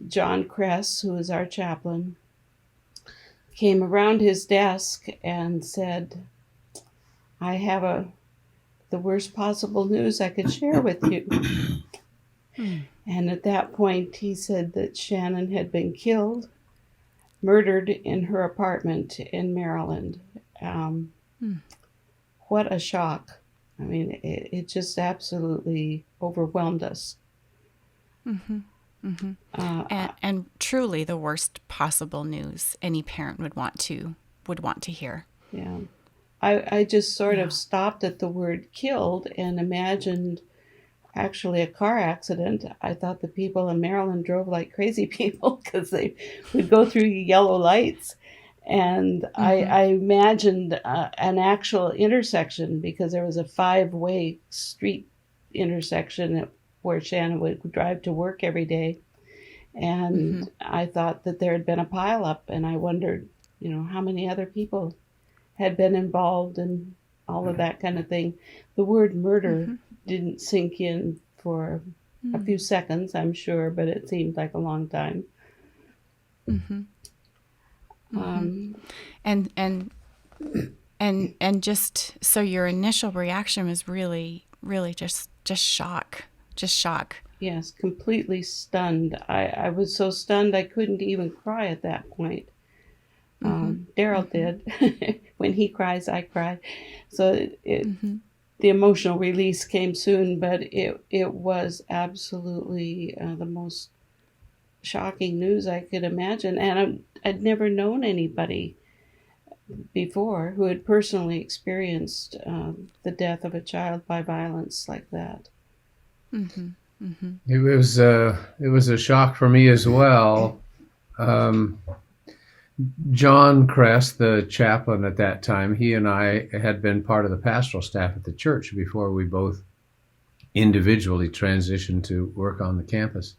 John Kress, who was our chaplain, came around his desk and said, I have the worst possible news I could share with you. And at that point, he said that Shannon had been killed, murdered in her apartment in Maryland. What a shock. I mean, it just absolutely overwhelmed us. And truly the worst possible news any parent would want to hear. Yeah. I just sort of stopped at the word killed and imagined actually a car accident. I thought the people in Maryland drove like crazy people because they would go through yellow lights. And I imagined an actual intersection, because there was a 5-way street intersection where Shannon would drive to work every day. And I thought that there had been a pileup, and I wondered, how many other people had been involved and all of that kind of thing. The word murder didn't sink in for a few seconds, I'm sure, but it seemed like a long time. And just so your initial reaction was really just shock. Yes, completely stunned. I was so stunned I couldn't even cry at that point. Daryl did. When he cries, I cry. So the emotional release came soon, but it was absolutely the most shocking news I could imagine. And I'd never known anybody before who had personally experienced the death of a child by violence like that. It was a shock for me as well. John Kress, the chaplain at that time, he and I had been part of the pastoral staff at the church before we both individually transitioned to work on the campus.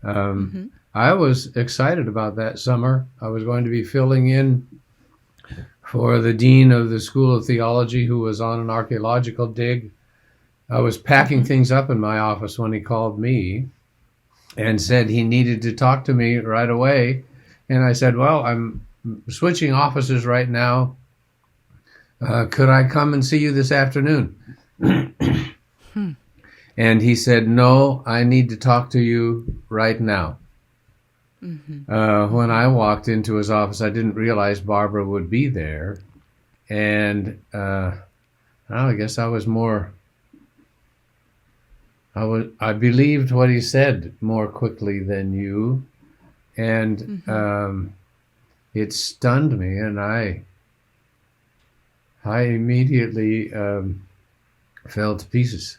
I was excited about that summer. I was going to be filling in for the dean of the School of Theology, who was on an archaeological dig. I was packing things up in my office when he called me and said he needed to talk to me right away. And I said, well, I'm switching offices right now. Could I come and see you this afternoon? And he said, no, I need to talk to you right now. When I walked into his office, I didn't realize Barbara would be there. And I guess I was more... I believed what he said more quickly than you. And it stunned me, and I immediately fell to pieces.